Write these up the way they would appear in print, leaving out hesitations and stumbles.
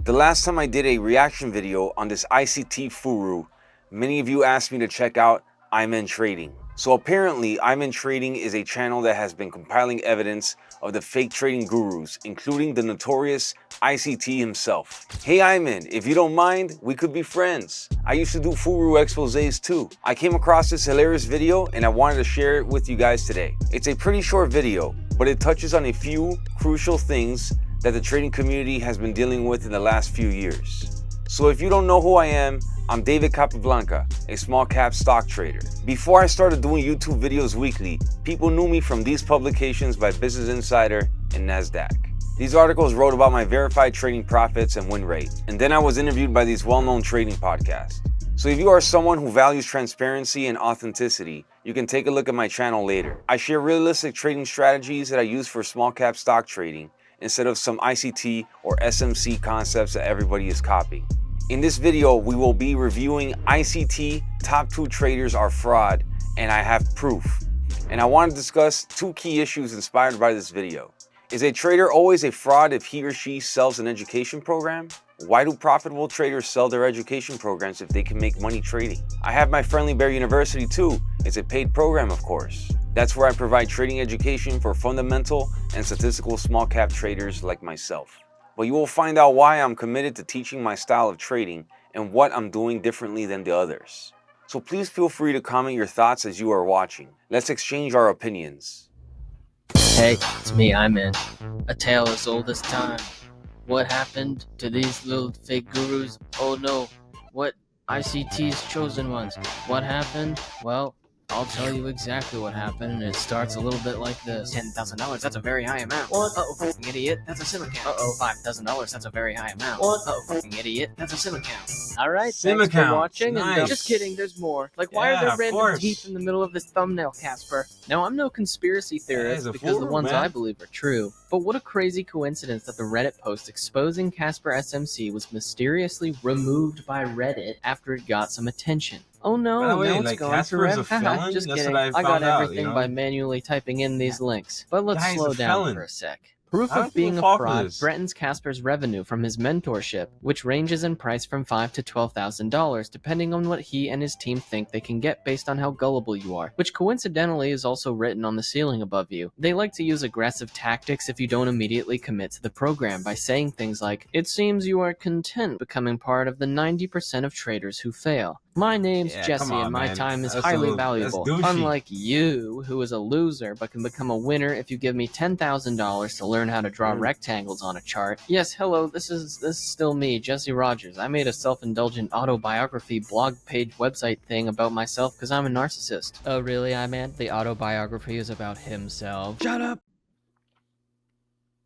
The last time I did a reaction video on this ICT furu, many of you asked me to check out I'm in Trading. So apparently I'm in Trading is a channel that has been compiling evidence of the fake trading gurus, including the notorious ICT himself. Hey Iman, if you don't mind, we could be friends. I used to do furu exposés too. I came across this hilarious video and I wanted to share it with you guys today. It's a pretty short video, but it touches on a few crucial things that the trading community has been dealing with in the last few years. So if you don't know who I am, I'm David Capablanca, a small cap stock trader. Before I started doing YouTube videos weekly, people knew me from these publications by Business Insider and Nasdaq. These articles wrote about my verified trading profits and win rate. And then I was interviewed by these well-known trading podcasts. So if you are someone who values transparency and authenticity, you can take a look at my channel later. I share realistic trading strategies that I use for small cap stock trading instead of some ICT or SMC concepts that everybody is copying. In this video, we will be reviewing ICT top 2 traders are fraud, and I have proof. And I want to discuss 2 key issues inspired by this video. Is a trader always a fraud if he or she sells an education program? Why do profitable traders sell their education programs if they can make money trading? I have my Friendly Bear University too. It's a paid program, of course. That's where I provide trading education for fundamental and statistical small cap traders like myself. But you will find out why I'm committed to teaching my style of trading and what I'm doing differently than the others. So please feel free to comment your thoughts as you are watching. Let's exchange our opinions. Hey, it's me, I'm in. A tale as old as time. What happened to these little fake gurus? Oh no, what ICT's chosen ones? What happened? Well, I'll tell you exactly what happened, and it starts a little bit like this. $10,000, that's a very high amount. What? Uh-oh, fucking idiot, that's a sim account. Uh-oh, $5,000, that's a very high amount. What? Uh-oh, fucking idiot, that's a sim account. Alright, thanks for watching, nice. And just kidding, there's more. Like, why are there random teeth in the middle of this thumbnail, Casper? Now, I'm no conspiracy theorist, because the ones I believe are true, but what a crazy coincidence that the Reddit post exposing Casper SMC was mysteriously removed by Reddit after it got some attention. Oh no, now it's gone forever. Just kidding, I got everything by manually typing in these links. But let's slow down for a sec. Proof of being a fraud threatens Casper's revenue from his mentorship, which ranges in price from $5,000 to $12,000 depending on what he and his team think they can get based on how gullible you are, which coincidentally is also written on the ceiling above you. They like to use aggressive tactics if you don't immediately commit to the program by saying things like, "It seems you are content becoming part of the 90% of traders who fail. My name's Jesse and my time is highly valuable. Unlike you, who is a loser but can become a winner if you give me $10,000 to learn how to draw rectangles on a chart." Yes, hello, this is still me, Jesse Rogers. I made a self-indulgent autobiography blog page website thing about myself because I'm a narcissist. Oh really, I meant the autobiography is about himself. Shut up!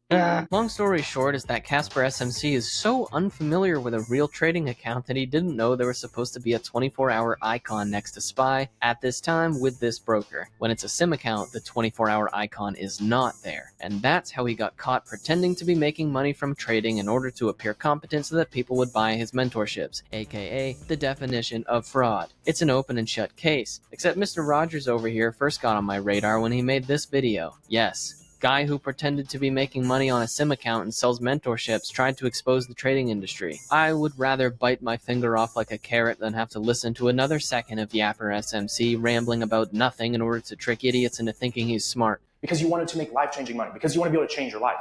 Long story short is that Casper SMC is so unfamiliar with a real trading account that he didn't know there was supposed to be a 24-hour icon next to SPY at this time with this broker. When it's a sim account, the 24-hour icon is not there. And that's how he got caught pretending to be making money from trading in order to appear competent so that people would buy his mentorships, aka the definition of fraud. It's an open and shut case. Except Mr. Rogers over here first got on my radar when he made this video. Yes. Guy who pretended to be making money on a sim account and sells mentorships tried to expose the trading industry. I would rather bite my finger off like a carrot than have to listen to another second of Yapper SMC rambling about nothing in order to trick idiots into thinking he's smart. Because you wanted to make life-changing money, because you want to be able to change your life.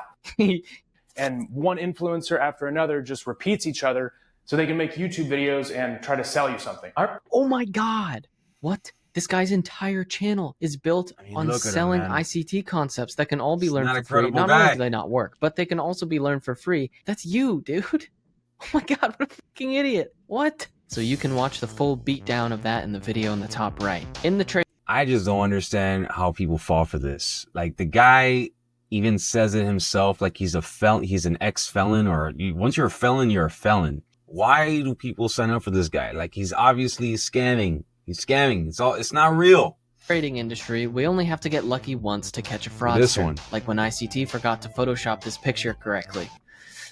And one influencer after another just repeats each other so they can make YouTube videos and try to sell you something. Oh my god! What? This guy's entire channel is built on selling ICT concepts that can all be learned for free. Not only do they not work, but they can also be learned for free. That's you, dude. Oh my god, what a fucking idiot. What? So you can watch the full beatdown of that in the video in the top right. In the trade. I just don't understand how people fall for this. Like, the guy even says it himself, like he's a felon, he's an ex-felon, or once you're a felon, you're a felon. Why do people sign up for this guy? Like, he's obviously scamming. He's scamming. It's not real. Trading industry, we only have to get lucky once to catch a fraudster. This one. Like when ICT forgot to Photoshop this picture correctly.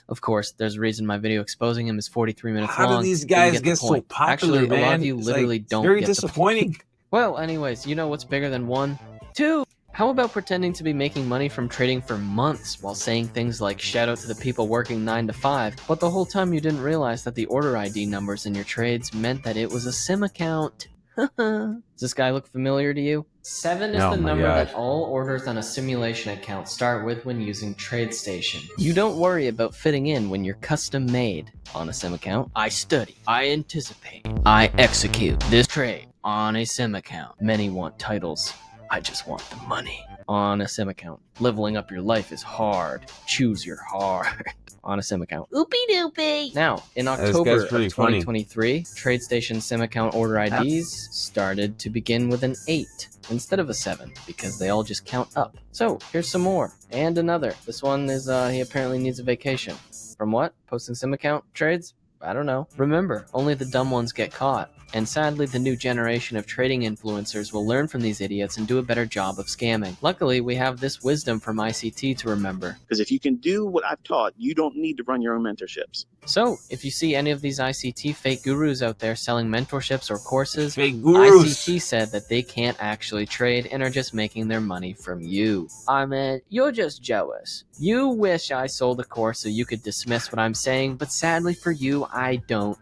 Of course, there's a reason my video exposing him is 43 minutes long. How do these guys get so popular, Actually, man? a lot of you literally don't very get disappointing. Well, anyways, you know what's bigger than 1? 2. How about pretending to be making money from trading for months while saying things like shout out to the people working 9 to 5, but the whole time you didn't realize that the order ID numbers in your trades meant that it was a SIM account? Does this guy look familiar to you? 7 is Oh the my number gosh. that all orders on a simulation account start with when using TradeStation. You don't worry about fitting in when you're custom made on a sim account. I study, I anticipate, I execute this trade on a sim account. Many want titles. I just want the money. On a sim account. Leveling up your life is hard. Choose your hard. On a sim account. Oopie doopie. Now, in October of pretty funny. 2023, TradeStation sim account order IDs started to begin with an 8 instead of a 7 because they all just count up. So, here's some more. And another. This one is, he apparently needs a vacation. From what? Posting sim account trades? I don't know. Remember, only the dumb ones get caught. And sadly, the new generation of trading influencers will learn from these idiots and do a better job of scamming. Luckily, we have this wisdom from ICT to remember. Because if you can do what I've taught, you don't need to run your own mentorships. So, if you see any of these ICT fake gurus out there selling mentorships or courses, Fake gurus. ICT said that they can't actually trade and are just making their money from you. I mean, you're just jealous. You wish I sold a course so you could dismiss what I'm saying, but sadly for you, I don't.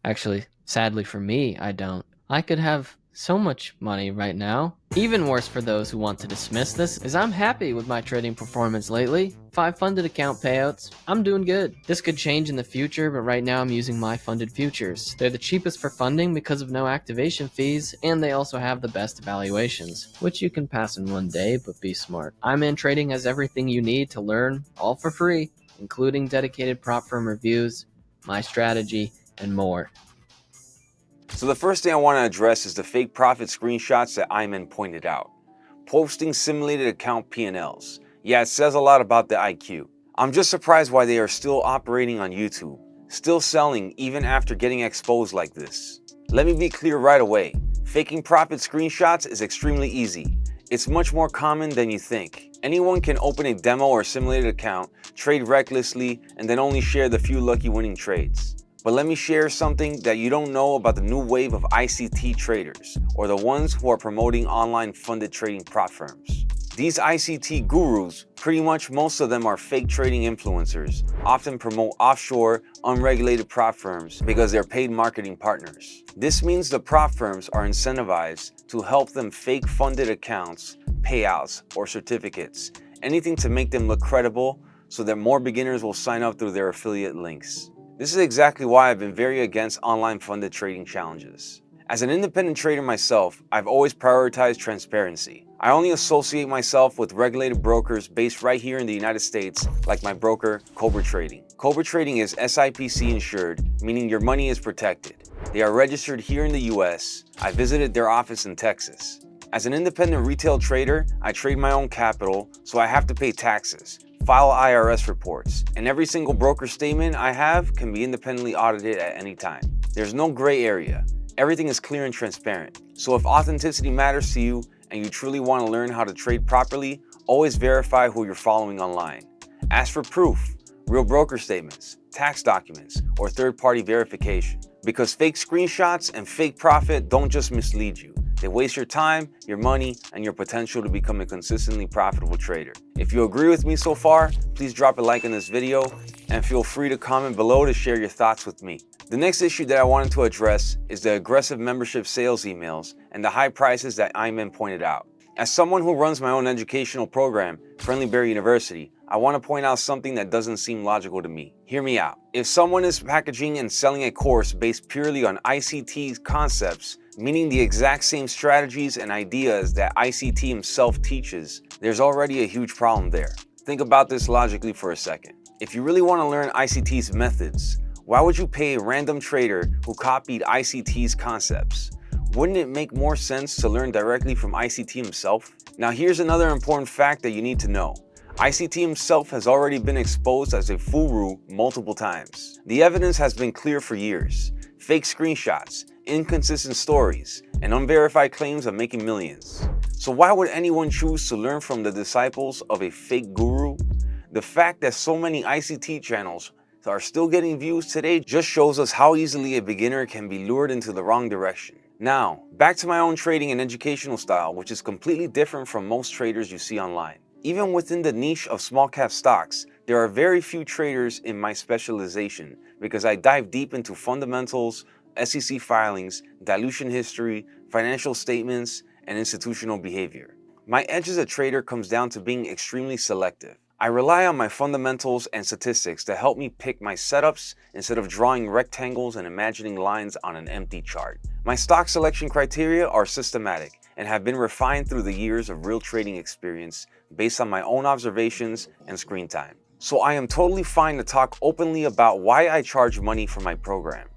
Actually, sadly for me, I don't. I could have so much money right now. Even worse for those who want to dismiss this is I'm happy with my trading performance lately. 5 funded account payouts. I'm doing good. This could change in the future, but right now I'm using my funded futures. They're the cheapest for funding because of no activation fees, and they also have the best evaluations, which you can pass in one day, but be smart. IMAN Trading has everything you need to learn, all for free, including dedicated prop firm reviews, my strategy, and more. So the first thing I want to address is the fake profit screenshots that Iman pointed out. Posting simulated account P&Ls. Yeah, it says a lot about the IQ. I'm just surprised why they are still operating on YouTube, still selling even after getting exposed like this. Let me be clear right away. Faking profit screenshots is extremely easy. It's much more common than you think. Anyone can open a demo or simulated account, trade recklessly, and then only share the few lucky winning trades. But let me share something that you don't know about the new wave of ICT traders, or the ones who are promoting online funded trading prop firms. These ICT gurus, pretty much most of them are fake trading influencers, often promote offshore, unregulated prop firms because they're paid marketing partners. This means the prop firms are incentivized to help them fake funded accounts, payouts, or certificates, anything to make them look credible so that more beginners will sign up through their affiliate links. This is exactly why I've been very against online funded trading challenges. As an independent trader myself, I've always prioritized transparency. I only associate myself with regulated brokers based right here in the United States, like my broker, Cobra Trading. Cobra Trading is SIPC insured, meaning your money is protected. They are registered here in the US. I visited their office in Texas. As an independent retail trader, I trade my own capital, so I have to pay taxes, file IRS reports, and every single broker statement I have can be independently audited at any time. There's no gray area. Everything is clear and transparent. So if authenticity matters to you and you truly want to learn how to trade properly, always verify who you're following online. Ask for proof, real broker statements, tax documents, or third-party verification. Because fake screenshots and fake profit don't just mislead you. They waste your time, your money, and your potential to become a consistently profitable trader. If you agree with me so far, please drop a like on this video and feel free to comment below to share your thoughts with me. The next issue that I wanted to address is the aggressive membership sales emails and the high prices that Iman pointed out. As someone who runs my own educational program, Friendly Bear University, I want to point out something that doesn't seem logical to me. Hear me out. If someone is packaging and selling a course based purely on ICT concepts, meaning the exact same strategies and ideas that ICT himself teaches, there's already a huge problem there. Think about this logically for a second. If you really want to learn ICT's methods, why would you pay a random trader who copied ICT's concepts? Wouldn't it make more sense to learn directly from ICT himself? Now here's another important fact that you need to know. ICT himself has already been exposed as a furu multiple times. The evidence has been clear for years. Fake screenshots, inconsistent stories, and unverified claims of making millions. So why would anyone choose to learn from the disciples of a fake guru? The fact that so many ICT channels are still getting views today just shows us how easily a beginner can be lured into the wrong direction. Now, back to my own trading and educational style, which is completely different from most traders you see online. Even within the niche of small cap stocks, there are very few traders in my specialization because I dive deep into fundamentals, SEC filings, dilution history, financial statements, and institutional behavior. My edge as a trader comes down to being extremely selective. I rely on my fundamentals and statistics to help me pick my setups instead of drawing rectangles and imagining lines on an empty chart. My stock selection criteria are systematic and have been refined through the years of real trading experience based on my own observations and screen time. So I am totally fine to talk openly about why I charge money for my program.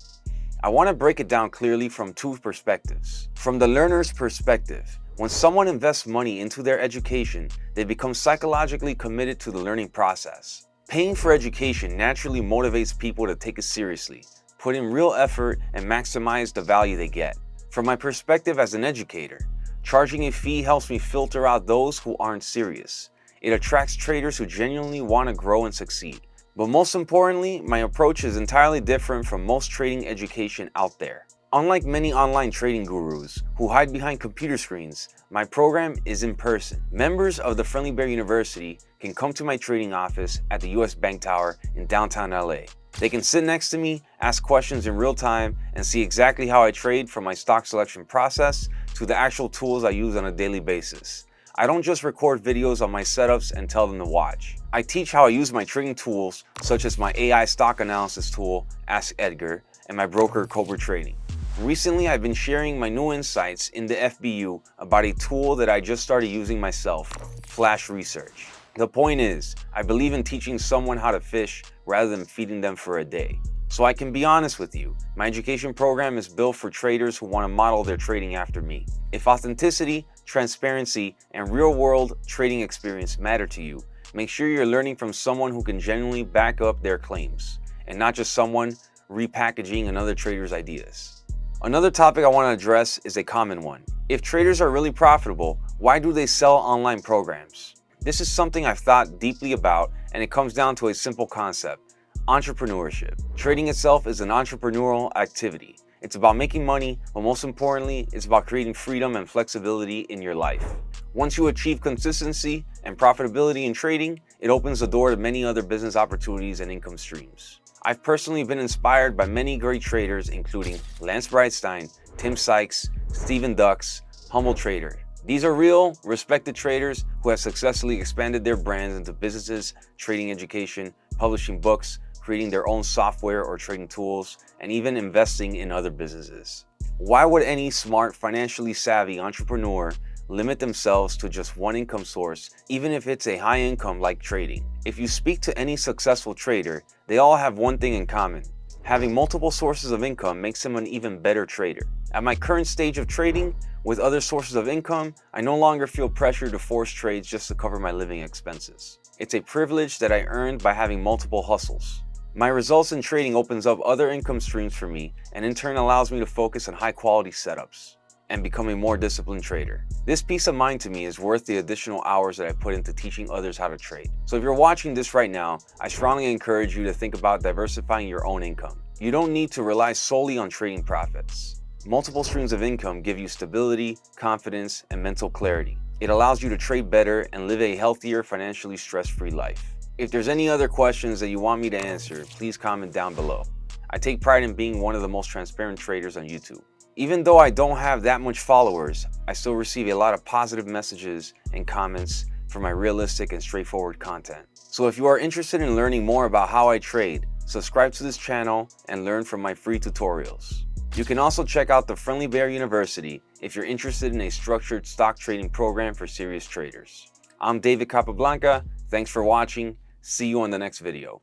I want to break it down clearly from two perspectives. From the learner's perspective, when someone invests money into their education, they become psychologically committed to the learning process. Paying for education naturally motivates people to take it seriously, put in real effort, and maximize the value they get. From my perspective as an educator, charging a fee helps me filter out those who aren't serious. It attracts traders who genuinely want to grow and succeed. But most importantly, my approach is entirely different from most trading education out there. Unlike many online trading gurus who hide behind computer screens, my program is in person. Members of the Friendly Bear University can come to my trading office at the US Bank Tower in downtown LA. They can sit next to me, ask questions in real time, and see exactly how I trade, from my stock selection process to the actual tools I use on a daily basis. I don't just record videos on my setups and tell them to watch. I teach how I use my trading tools, such as my AI stock analysis tool, Ask Edgar, and my broker, Cobra Trading. Recently, I've been sharing my new insights in the FBU about a tool that I just started using myself, Flash Research. The point is, I believe in teaching someone how to fish rather than feeding them for a day. So I can be honest with you, my education program is built for traders who want to model their trading after me. If authenticity, transparency, and real-world trading experience matter to you, make sure you're learning from someone who can genuinely back up their claims, and not just someone repackaging another trader's ideas. Another topic I want to address is a common one. If traders are really profitable, why do they sell online programs? This is something I've thought deeply about, and it comes down to a simple concept: entrepreneurship. Trading itself is an entrepreneurial activity. It's about making money, but most importantly, it's about creating freedom and flexibility in your life. Once you achieve consistency and profitability in trading, it opens the door to many other business opportunities and income streams. I've personally been inspired by many great traders, including Lance Breitstein, Tim Sykes, Stephen Dux, Humble Trader. These are real, respected traders who have successfully expanded their brands into businesses, trading education, publishing books, creating their own software or trading tools, and even investing in other businesses. Why would any smart, financially savvy entrepreneur limit themselves to just one income source, even if it's a high income like trading? If you speak to any successful trader, they all have one thing in common: having multiple sources of income makes them an even better trader. At my current stage of trading, with other sources of income, I no longer feel pressure to force trades just to cover my living expenses. It's a privilege that I earned by having multiple hustles. My results in trading opens up other income streams for me, and in turn allows me to focus on high quality setups and become a more disciplined trader. This peace of mind to me is worth the additional hours that I put into teaching others how to trade. So if you're watching this right now, I strongly encourage you to think about diversifying your own income. You don't need to rely solely on trading profits. Multiple streams of income give you stability, confidence, and mental clarity. It allows you to trade better and live a healthier, financially stress-free life. If there's any other questions that you want me to answer, please comment down below. I take pride in being one of the most transparent traders on YouTube. Even though I don't have that much followers, I still receive a lot of positive messages and comments for my realistic and straightforward content. So if you are interested in learning more about how I trade, subscribe to this channel and learn from my free tutorials. You can also check out the Friendly Bear University if you're interested in a structured stock trading program for serious traders. I'm David Capablanca. Thanks for watching. See you on the next video.